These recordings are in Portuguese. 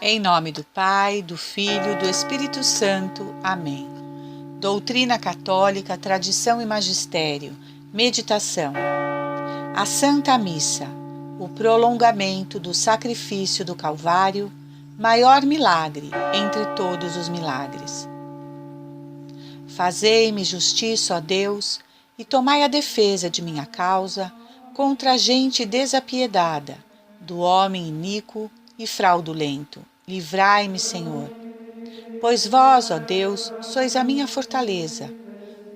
Em nome do Pai, do Filho e do Espírito Santo. Amém. Doutrina católica, tradição e magistério. Meditação. A Santa Missa, o prolongamento do sacrifício do Calvário, maior milagre entre todos os milagres. Fazei-me justiça, ó Deus, e tomai a defesa de minha causa contra a gente desapiedada, do homem iníquo e fraudulento. Livrai-me, Senhor. Pois vós, ó Deus, sois a minha fortaleza.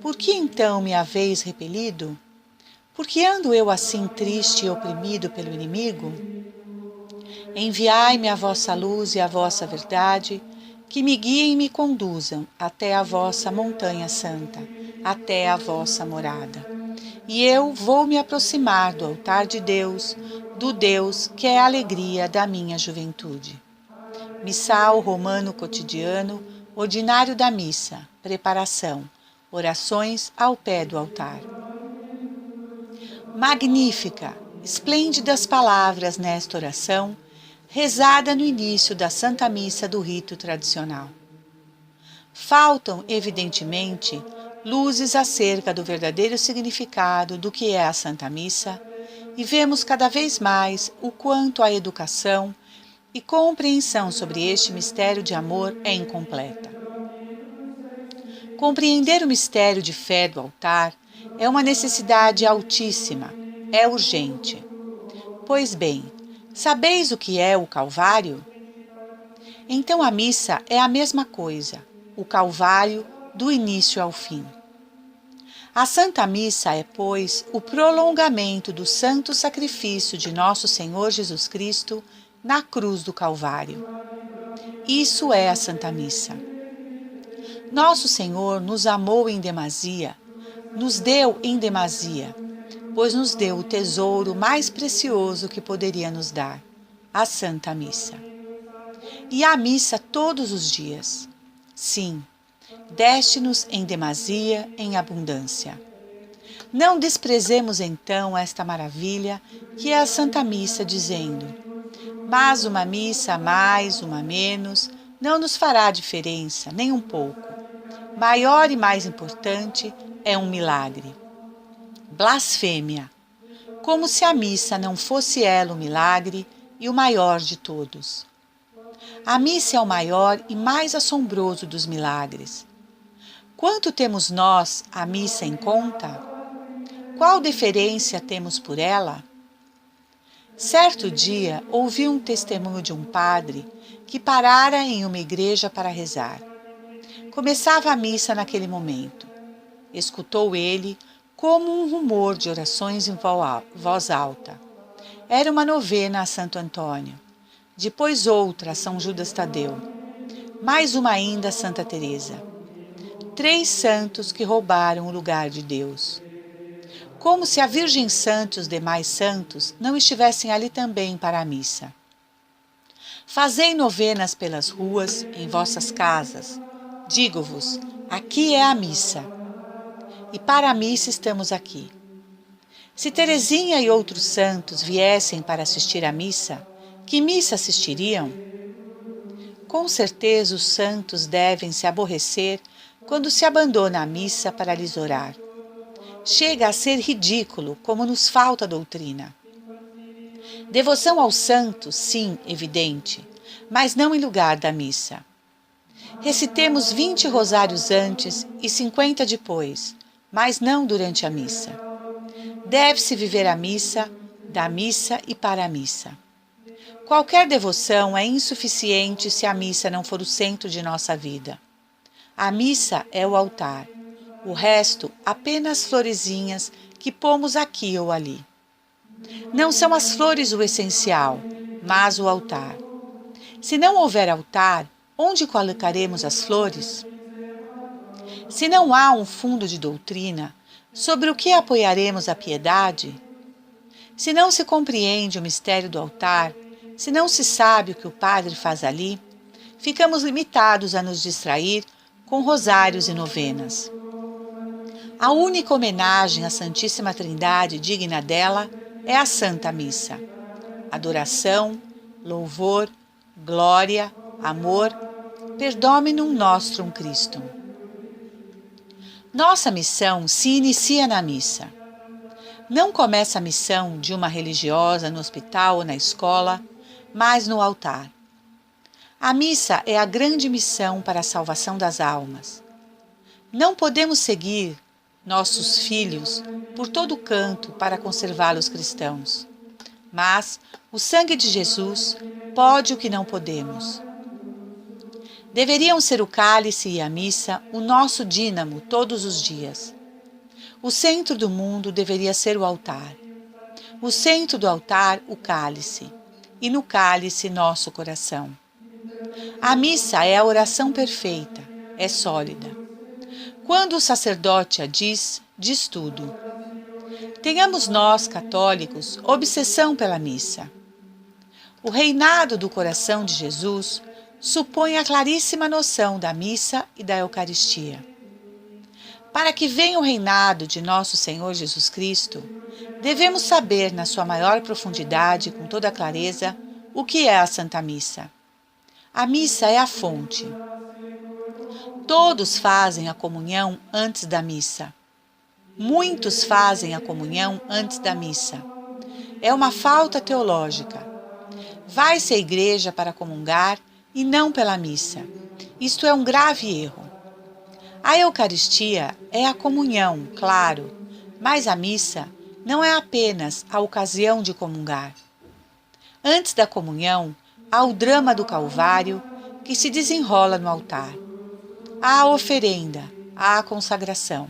Por que então me haveis repelido? Por que ando eu assim triste e oprimido pelo inimigo? Enviai-me a vossa luz e a vossa verdade, que me guiem e me conduzam até a vossa montanha santa, até a vossa morada. E eu vou me aproximar do altar de Deus, do Deus que é a alegria da minha juventude. Missal romano cotidiano, ordinário da missa, preparação, orações ao pé do altar. Magnífica, esplêndidas palavras nesta oração, rezada no início da Santa Missa do rito tradicional. Faltam, evidentemente, luzes acerca do verdadeiro significado do que é a Santa Missa, e vemos cada vez mais o quanto a educação e compreensão sobre este mistério de amor é incompleta. Compreender o mistério de fé do altar é uma necessidade altíssima, é urgente. Pois bem, sabeis o que é o Calvário? Então a missa é a mesma coisa, o Calvário do início ao fim. A Santa Missa é, pois, o prolongamento do santo sacrifício de nosso Senhor Jesus Cristo na cruz do Calvário. Isso é a Santa Missa. Nosso Senhor nos amou em demasia, nos deu em demasia, pois nos deu o tesouro mais precioso que poderia nos dar, a Santa Missa. E a missa todos os dias. Sim, deste-nos em demasia, em abundância. Não desprezemos então esta maravilha que é a Santa Missa, dizendo: mas uma missa a mais, uma a menos, não nos fará diferença, nem um pouco. Maior e mais importante é um milagre. Blasfêmia! Como se a missa não fosse ela o milagre e o maior de todos. A missa é o maior e mais assombroso dos milagres. Quanto temos nós a missa em conta? Qual deferência temos por ela? Certo dia, ouvi um testemunho de um padre que parara em uma igreja para rezar. Começava a missa naquele momento. Escutou ele como um rumor de orações em voz alta. Era uma novena a Santo Antônio, depois outra a São Judas Tadeu, mais uma ainda a Santa Teresa. 3 santos que roubaram o lugar de Deus. Como se a Virgem Santa e os demais santos não estivessem ali também para a missa. Fazei novenas pelas ruas, em vossas casas. Digo-vos, aqui é a missa. E para a missa estamos aqui. Se Teresinha e outros santos viessem para assistir à missa, que missa assistiriam? Com certeza os santos devem se aborrecer quando se abandona a missa para lhes orar. Chega a ser ridículo como nos falta doutrina. Devoção aos santos, sim, evidente, mas não em lugar da missa. Recitemos 20 rosários antes e 50 depois, mas não durante a missa. Deve-se viver a missa, da missa e para a missa. Qualquer devoção é insuficiente se a missa não for o centro de nossa vida. A missa é o altar. O resto, apenas florezinhas que pomos aqui ou ali. Não são as flores o essencial, mas o altar. Se não houver altar, onde colocaremos as flores? Se não há um fundo de doutrina, sobre o que apoiaremos a piedade? Se não se compreende o mistério do altar, se não se sabe o que o padre faz ali, ficamos limitados a nos distrair com rosários e novenas. A única homenagem à Santíssima Trindade digna dela é a Santa Missa. Adoração, louvor, Gloria, amor, perdominum nostrum Christum. Nossa missão se inicia na missa. Não começa a missão de uma religiosa no hospital ou na escola, mas no altar. A missa é a grande missão para a salvação das almas. Não podemos seguir nossos filhos por todo canto para conservá-los cristãos, mas o sangue de Jesus pode o que não podemos. Deveriam ser o cálice e a missa o nosso dínamo todos os dias. O centro do mundo deveria ser o altar. O centro do altar, o cálice, e no cálice nosso coração. A missa é a oração perfeita, é sólida. Quando o sacerdote a diz, diz tudo. Tenhamos nós, católicos, obsessão pela missa. O reinado do coração de Jesus supõe a claríssima noção da missa e da Eucaristia. Para que venha o reinado de nosso Senhor Jesus Cristo, devemos saber na sua maior profundidade, com toda clareza, o que é a Santa Missa. A missa é a fonte. Todos fazem a comunhão antes da missa. Muitos fazem a comunhão antes da missa. É uma falta teológica. Vai-se à igreja para comungar e não pela missa. Isto é um grave erro. A Eucaristia é a comunhão, claro, mas a missa não é apenas a ocasião de comungar. Antes da comunhão, há o drama do Calvário que se desenrola no altar. Há a oferenda, há a consagração.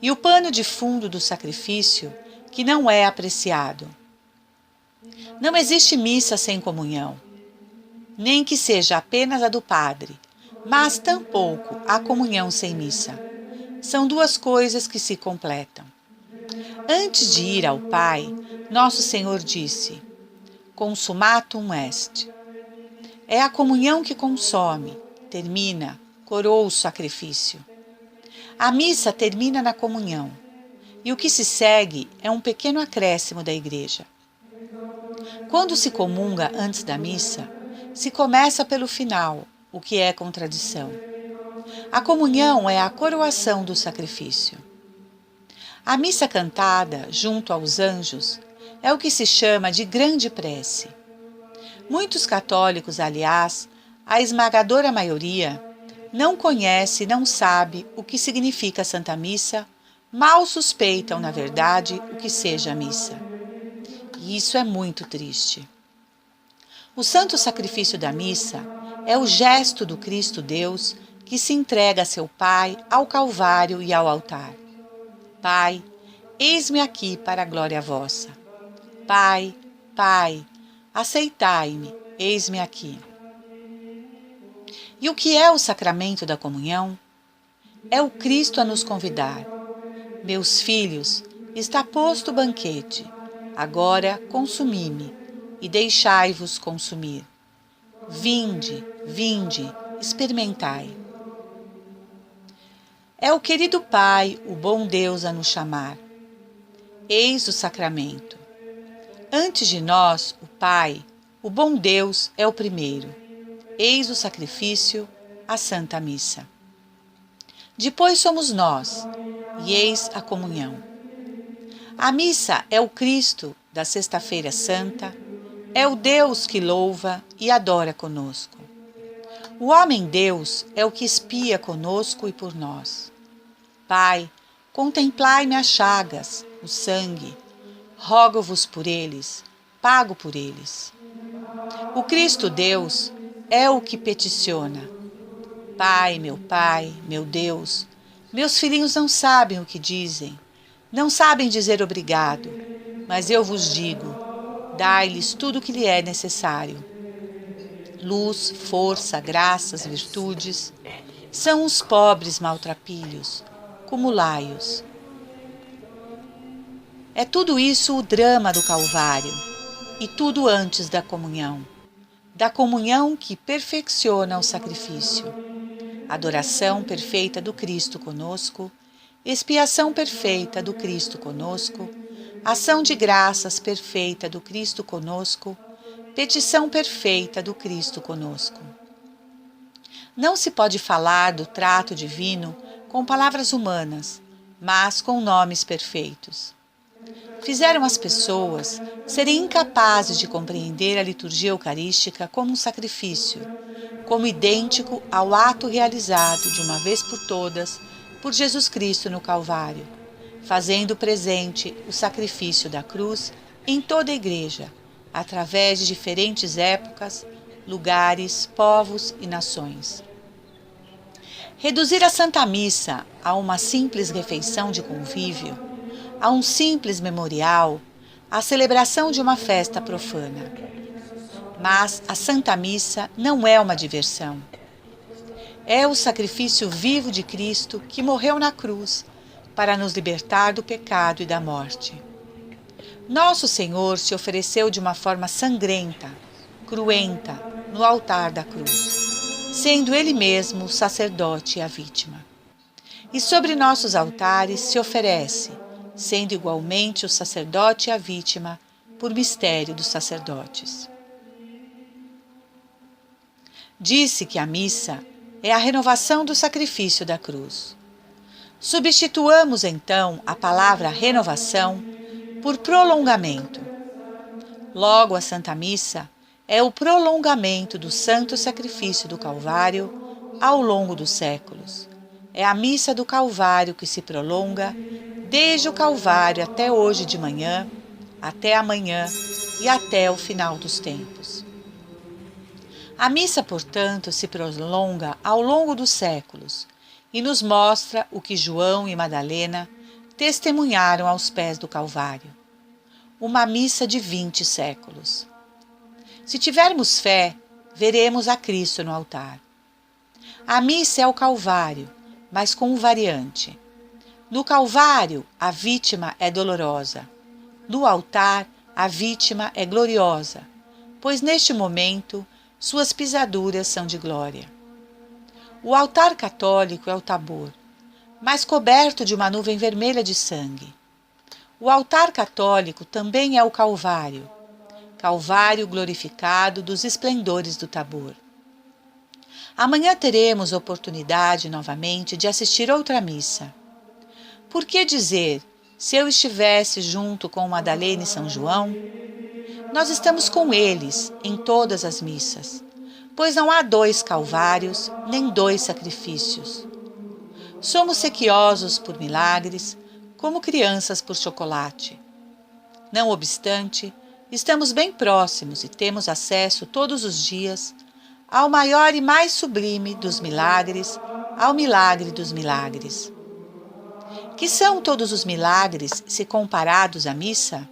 E o pano de fundo do sacrifício que não é apreciado. Não existe missa sem comunhão, nem que seja apenas a do padre, mas tampouco a comunhão sem missa. São duas coisas que se completam. Antes de ir ao Pai, nosso Senhor disse: Consumatum est. É a comunhão que consome, termina, coroa o sacrifício. A missa termina na comunhão, e o que se segue é um pequeno acréscimo da igreja. Quando se comunga antes da missa, se começa pelo final, o que é contradição. A comunhão é a coroação do sacrifício. A missa cantada, junto aos anjos, é o que se chama de grande prece. Muitos católicos, aliás, a esmagadora maioria, não conhece e não sabe o que significa a Santa Missa, mal suspeitam, na verdade, o que seja a missa. E isso é muito triste. O santo sacrifício da missa é o gesto do Cristo Deus que se entrega a seu Pai ao Calvário e ao altar. Pai, eis-me aqui para a glória vossa. Pai, Pai, aceitai-me, eis-me aqui. E o que é o sacramento da comunhão? É o Cristo a nos convidar. Meus filhos, está posto o banquete. Agora consumi-me e deixai-vos consumir. Vinde, vinde, experimentai. É o querido Pai, o bom Deus a nos chamar. Eis o sacramento. Antes de nós, o Pai, o bom Deus é o primeiro. Eis o sacrifício, a Santa Missa. Depois somos nós, e eis a comunhão. A missa é o Cristo da Sexta-feira Santa, é o Deus que louva e adora conosco. O homem-Deus é o que expia conosco e por nós. Pai, contemplai-me as chagas, o sangue, rogo-vos por eles, pago por eles. O Cristo Deus é o que peticiona. Pai, meu Deus, meus filhinhos não sabem o que dizem, não sabem dizer obrigado, mas eu vos digo, dai-lhes tudo o que lhe é necessário. Luz, força, graças, virtudes, são os pobres maltrapilhos, cumulai-os. É tudo isso o drama do Calvário, e tudo antes da comunhão que perfecciona o sacrifício, adoração perfeita do Cristo conosco, expiação perfeita do Cristo conosco, ação de graças perfeita do Cristo conosco, petição perfeita do Cristo conosco. Não se pode falar do trato divino com palavras humanas, mas com nomes perfeitos. Fizeram as pessoas serem incapazes de compreender a liturgia eucarística como um sacrifício, como idêntico ao ato realizado de uma vez por todas por Jesus Cristo no Calvário, fazendo presente o sacrifício da cruz em toda a Igreja, através de diferentes épocas, lugares, povos e nações. Reduzir a Santa Missa a uma simples refeição de convívio, a um simples memorial, a celebração de uma festa profana. Mas a Santa Missa não é uma diversão. É o sacrifício vivo de Cristo que morreu na cruz para nos libertar do pecado e da morte. Nosso Senhor se ofereceu de uma forma sangrenta, cruenta, no altar da cruz, sendo Ele mesmo o sacerdote e a vítima. E sobre nossos altares se oferece, sendo igualmente o sacerdote e a vítima, por mistério dos sacerdotes. Disse que a missa é a renovação do sacrifício da cruz. Substituamos então a palavra renovação por prolongamento. Logo, a Santa Missa é o prolongamento do santo sacrifício do Calvário ao longo dos séculos. É a missa do Calvário que se prolonga desde o Calvário até hoje de manhã, até amanhã e até o final dos tempos. A missa, portanto, se prolonga ao longo dos séculos e nos mostra o que João e Madalena testemunharam aos pés do Calvário. Uma missa de 20 séculos. Se tivermos fé, veremos a Cristo no altar. A missa é o Calvário, mas com um variante. No Calvário, a vítima é dolorosa. No altar, a vítima é gloriosa, pois neste momento suas pisaduras são de glória. O altar católico é o Tabor, mas coberto de uma nuvem vermelha de sangue. O altar católico também é o Calvário, Calvário glorificado dos esplendores do Tabor. Amanhã teremos oportunidade novamente de assistir outra missa. Por que dizer, se eu estivesse junto com Madalena e São João? Nós estamos com eles em todas as missas, pois não há 2 calvários, nem 2 sacrifícios. Somos sequiosos por milagres, como crianças por chocolate. Não obstante, estamos bem próximos e temos acesso todos os dias ao maior e mais sublime dos milagres, ao milagre dos milagres. Que são todos os milagres se comparados à missa?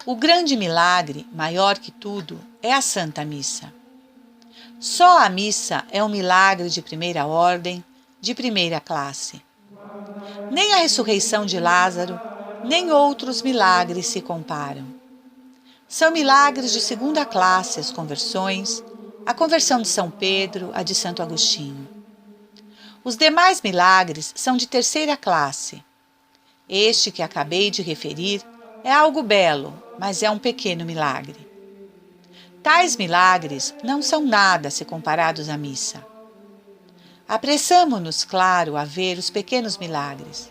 O grande milagre, maior que tudo, é a Santa Missa. Só a missa é um milagre de primeira ordem, de primeira classe. Nem a ressurreição de Lázaro, nem outros milagres se comparam. São milagres de segunda classe as conversões, a conversão de São Pedro, a de Santo Agostinho. Os demais milagres são de terceira classe. Este que acabei de referir é algo belo, mas é um pequeno milagre. Tais milagres não são nada se comparados à missa. Apressamo-nos, claro, a ver os pequenos milagres,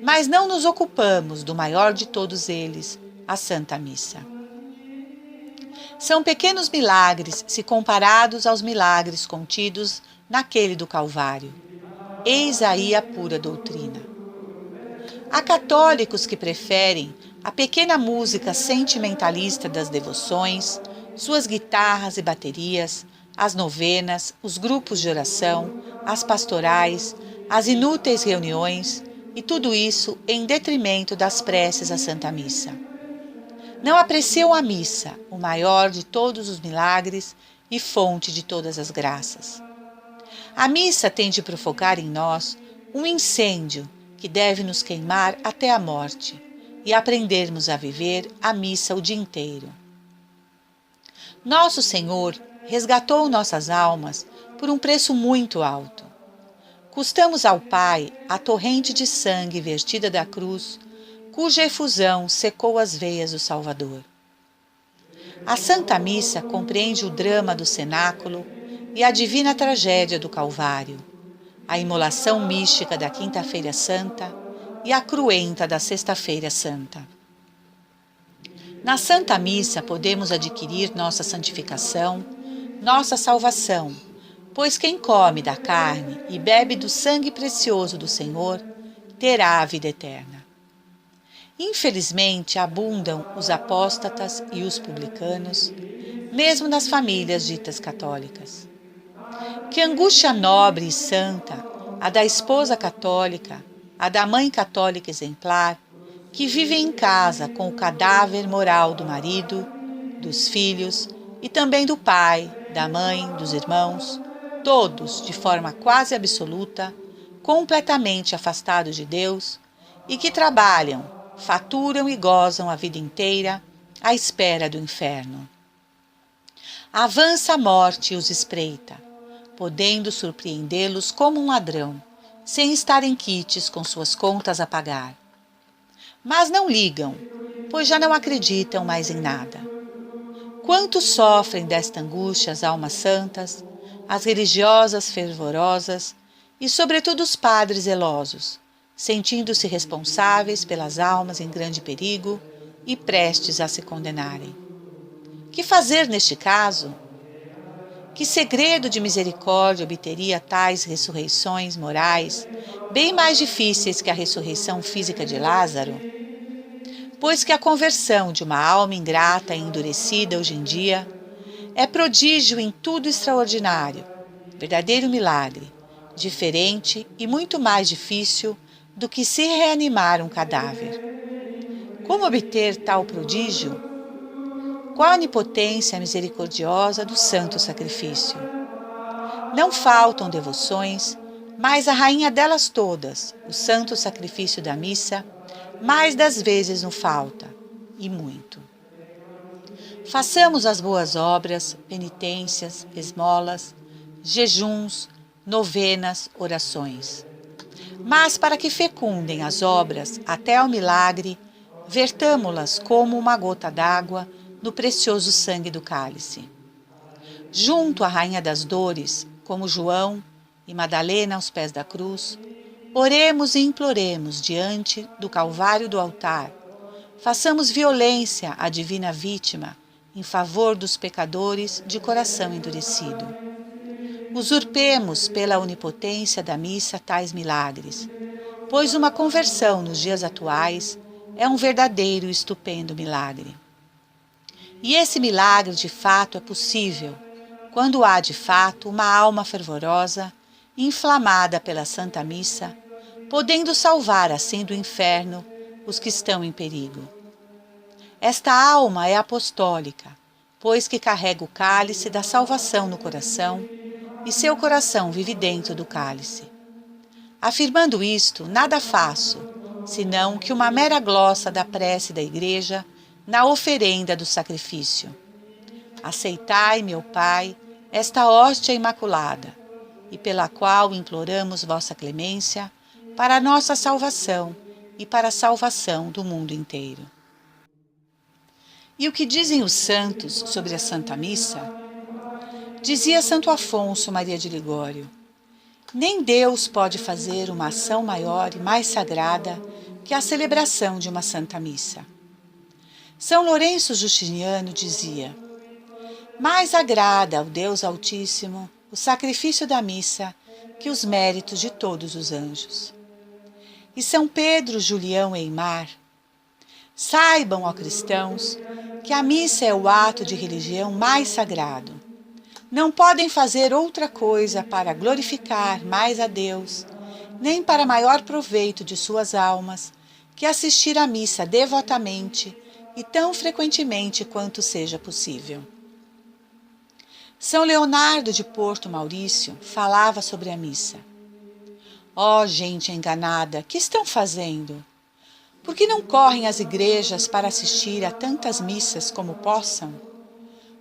mas não nos ocupamos do maior de todos eles, a Santa Missa. São pequenos milagres se comparados aos milagres contidos naquele do Calvário. Eis aí a pura doutrina. Há católicos que preferem a pequena música sentimentalista das devoções, suas guitarras e baterias, as novenas, os grupos de oração, as pastorais, as inúteis reuniões, e tudo isso em detrimento das preces à Santa Missa. Não apreciam a missa, o maior de todos os milagres e fonte de todas as graças. A missa tem de provocar em nós um incêndio que deve nos queimar até a morte e aprendermos a viver a missa o dia inteiro. Nosso Senhor resgatou nossas almas por um preço muito alto. Custamos ao Pai a torrente de sangue vertida da cruz, cuja efusão secou as veias do Salvador. A Santa Missa compreende o drama do cenáculo e a divina tragédia do Calvário, a imolação mística da Quinta-feira Santa e a cruenta da Sexta-feira Santa. Na Santa Missa podemos adquirir nossa santificação, nossa salvação, pois quem come da carne e bebe do sangue precioso do Senhor terá a vida eterna. Infelizmente, abundam os apóstatas e os publicanos, mesmo nas famílias ditas católicas. Que angústia nobre e santa, a da esposa católica, a da mãe católica exemplar, que vive em casa com o cadáver moral do marido, dos filhos e também do pai, da mãe, dos irmãos, todos de forma quase absoluta, completamente afastados de Deus, e que trabalham, faturam e gozam a vida inteira à espera do inferno. Avança a morte e os espreita, podendo surpreendê-los como um ladrão, sem estarem quites com suas contas a pagar. Mas não ligam, pois já não acreditam mais em nada. Quantos sofrem desta angústia as almas santas, as religiosas fervorosas e, sobretudo, os padres zelosos, sentindo-se responsáveis pelas almas em grande perigo e prestes a se condenarem. Que fazer neste caso? Que segredo de misericórdia obteria tais ressurreições morais, bem mais difíceis que a ressurreição física de Lázaro? Pois que a conversão de uma alma ingrata e endurecida hoje em dia é prodígio em tudo extraordinário, verdadeiro milagre, diferente e muito mais difícil do que se reanimar um cadáver. Como obter tal prodígio? Qual a onipotência misericordiosa do santo sacrifício? Não faltam devoções, mas a rainha delas todas, o santo sacrifício da missa, mais das vezes não falta, e muito. Façamos as boas obras, penitências, esmolas, jejuns, novenas, orações. Mas para que fecundem as obras até ao milagre, vertamo-las como uma gota d'água no precioso sangue do cálice. Junto à Rainha das Dores, como João e Madalena aos pés da cruz, oremos e imploremos diante do Calvário do altar. Façamos violência à divina vítima em favor dos pecadores de coração endurecido. Usurpemos pela onipotência da missa tais milagres, pois uma conversão nos dias atuais é um verdadeiro e estupendo milagre. E esse milagre de fato é possível quando há de fato uma alma fervorosa, inflamada pela Santa Missa, podendo salvar assim do inferno os que estão em perigo. Esta alma é apostólica, pois que carrega o cálice da salvação no coração, e seu coração vive dentro do cálice. Afirmando isto, nada faço, senão que uma mera glossa da prece da Igreja na oferenda do sacrifício. Aceitai, meu Pai, esta hóstia imaculada, e pela qual imploramos vossa clemência, para a nossa salvação e para a salvação do mundo inteiro. E o que dizem os santos sobre a Santa Missa? Dizia Santo Afonso Maria de Ligório: nem Deus pode fazer uma ação maior e mais sagrada que a celebração de uma Santa Missa. São Lourenço Justiniano dizia: mais agrada ao Deus Altíssimo o sacrifício da missa que os méritos de todos os anjos. E São Pedro Julião Eymar: saibam, ó cristãos, que a missa é o ato de religião mais sagrado. Não podem fazer outra coisa para glorificar mais a Deus, nem para maior proveito de suas almas, que assistir à missa devotamente e tão frequentemente quanto seja possível. São Leonardo de Porto Maurício falava sobre a missa. Ó gente enganada, que estão fazendo? Por que não correm às igrejas para assistir a tantas missas como possam?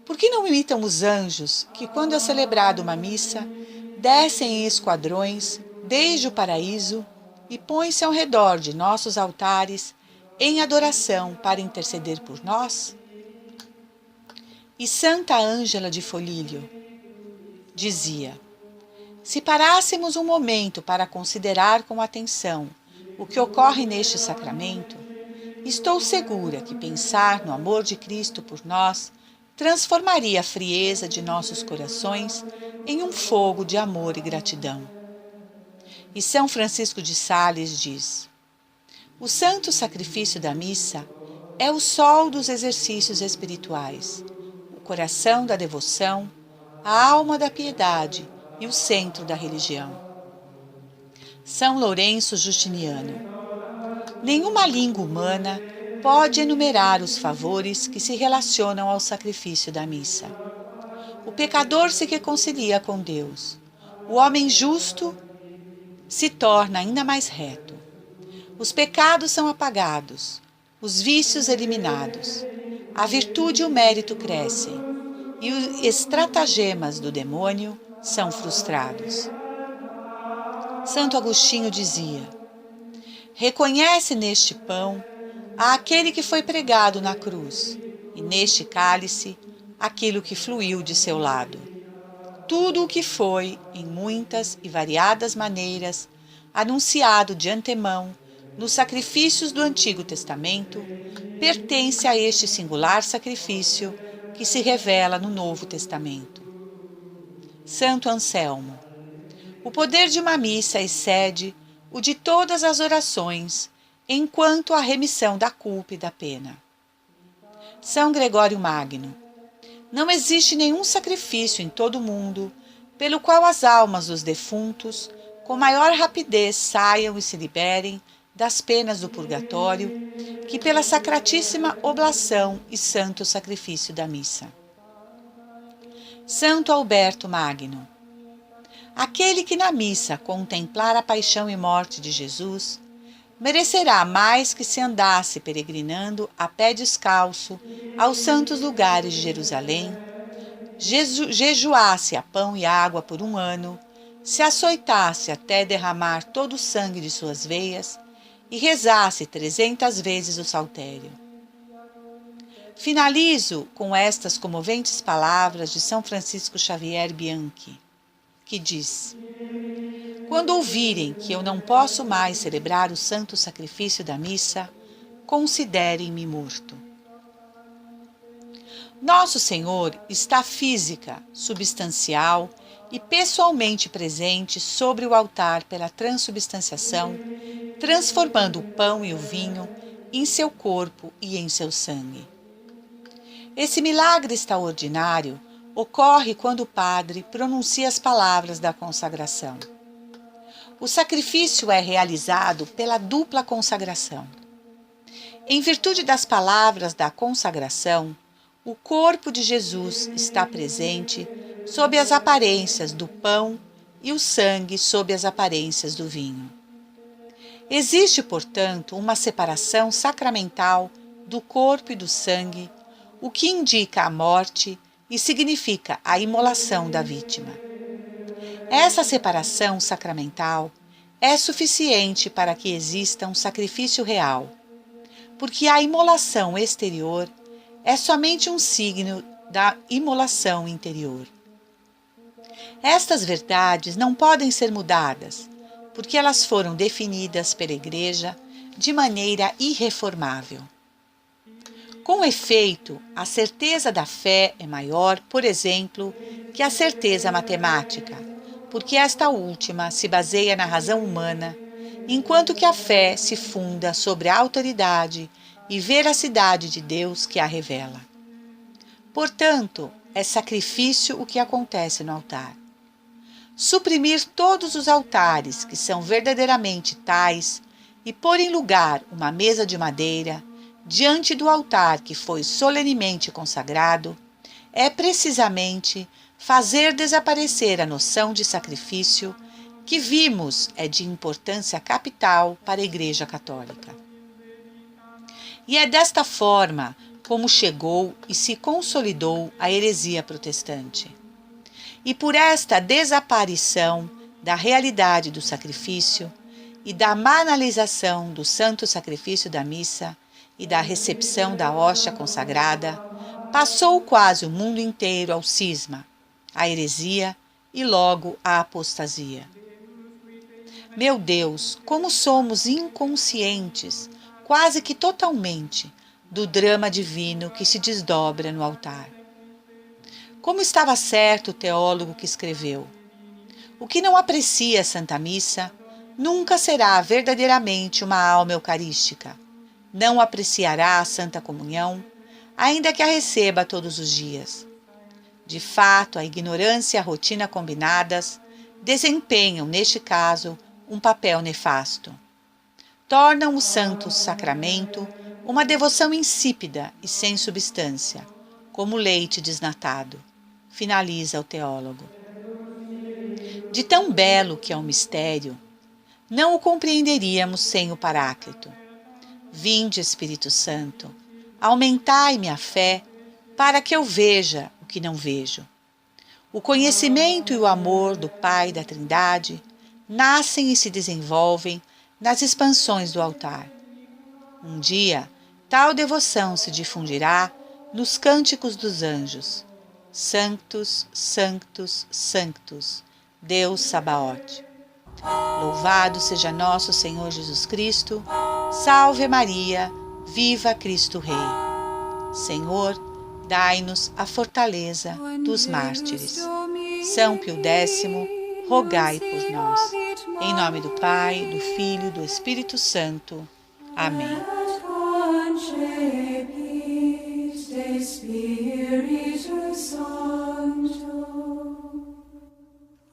Por que não imitam os anjos, que quando é celebrada uma missa, descem em esquadrões desde o paraíso e põem-se ao redor de nossos altares em adoração para interceder por nós? E Santa Ângela de Folílio dizia: se parássemos um momento para considerar com atenção o que ocorre neste sacramento, estou segura que pensar no amor de Cristo por nós transformaria a frieza de nossos corações em um fogo de amor e gratidão. E São Francisco de Sales diz: o santo sacrifício da missa é o sol dos exercícios espirituais, o coração da devoção, a alma da piedade e o centro da religião. São Lourenço Justiniano: nenhuma língua humana pode enumerar os favores que se relacionam ao sacrifício da missa. O pecador se reconcilia com Deus. O homem justo se torna ainda mais reto. Os pecados são apagados, os vícios eliminados, a virtude e o mérito crescem, e os estratagemas do demônio são frustrados. Santo Agostinho dizia: reconhece neste pão aquele que foi pregado na cruz, e neste cálice aquilo que fluiu de seu lado. Tudo o que foi, em muitas e variadas maneiras, anunciado de antemão nos sacrifícios do Antigo Testamento, pertence a este singular sacrifício que se revela no Novo Testamento. Santo Anselmo: o poder de uma missa excede o de todas as orações, enquanto à remissão da culpa e da pena. São Gregório Magno: não existe nenhum sacrifício em todo o mundo pelo qual as almas dos defuntos com maior rapidez saiam e se liberem das penas do purgatório que pela sacratíssima oblação e santo sacrifício da missa. Santo Alberto Magno: aquele que na missa contemplar a paixão e morte de Jesus merecerá mais que se andasse peregrinando a pé descalço aos santos lugares de Jerusalém, jejuasse a pão e água por 1 ano, se açoitasse até derramar todo o sangue de suas veias e rezasse 300 vezes o saltério. Finalizo com estas comoventes palavras de São Francisco Xavier Bianchi, que diz: quando ouvirem que eu não posso mais celebrar o santo sacrifício da missa, considerem-me morto. Nosso Senhor está física, substancial e pessoalmente presente sobre o altar pela transubstanciação, transformando o pão e o vinho em seu corpo e em seu sangue. Esse milagre extraordinário ocorre quando o padre pronuncia as palavras da consagração. O sacrifício é realizado pela dupla consagração. Em virtude das palavras da consagração, o corpo de Jesus está presente sob as aparências do pão e o sangue sob as aparências do vinho. Existe, portanto, uma separação sacramental do corpo e do sangue, o que indica a morte e significa a imolação da vítima. Essa separação sacramental é suficiente para que exista um sacrifício real, porque a imolação exterior é somente um signo da imolação interior. Estas verdades não podem ser mudadas, porque elas foram definidas pela Igreja de maneira irreformável. Com efeito, a certeza da fé é maior, por exemplo, que a certeza matemática, porque esta última se baseia na razão humana, enquanto que a fé se funda sobre a autoridade e veracidade de Deus que a revela. Portanto, é sacrifício o que acontece no altar. Suprimir todos os altares que são verdadeiramente tais e pôr em lugar uma mesa de madeira diante do altar que foi solenemente consagrado é precisamente fazer desaparecer a noção de sacrifício que vimos é de importância capital para a Igreja Católica. E é desta forma como chegou e se consolidou a heresia protestante. E por esta desaparição da realidade do sacrifício e da banalização do santo sacrifício da missa e da recepção da hóstia consagrada, Passou quase o mundo inteiro ao cisma, à heresia e logo à apostasia. Meu Deus, como somos inconscientes, quase que totalmente, do drama divino que se desdobra no altar. Como estava certo o teólogo que escreveu: o que não aprecia a Santa Missa nunca será verdadeiramente uma alma eucarística, não apreciará a Santa Comunhão, ainda que a receba todos os dias. De fato, a ignorância e a rotina combinadas desempenham, neste caso, um papel nefasto. Tornam o Santo Sacramento uma devoção insípida e sem substância, como leite desnatado, finaliza o teólogo. De tão belo que é o mistério, não o compreenderíamos sem o Paráclito. Vinde, Espírito Santo, aumentai-me a fé para que eu veja o que não vejo. O conhecimento e o amor do Pai da Trindade nascem e se desenvolvem nas expansões do altar. Um dia, tal devoção se difundirá nos cânticos dos anjos. Sanctus, Sanctus, Sanctus, Deus Sabaote. Louvado seja nosso Senhor Jesus Cristo. Salve Maria, viva Cristo Rei. Senhor, dai-nos a fortaleza dos mártires. São Pio X, rogai por nós. Em nome do Pai, do Filho e do Espírito Santo. Amém.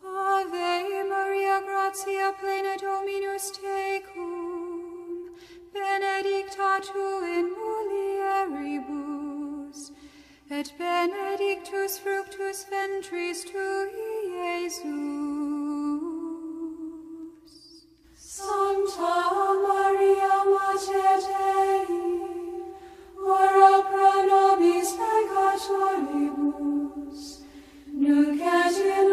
Ave Maria, gratia plena Dominus tecum, benedicta tu in mulieribus, et benedictus fructus ventris tui, Iesus. Santa Maria, Mater Dei, ora pro nobis peccatoribus, nunc et in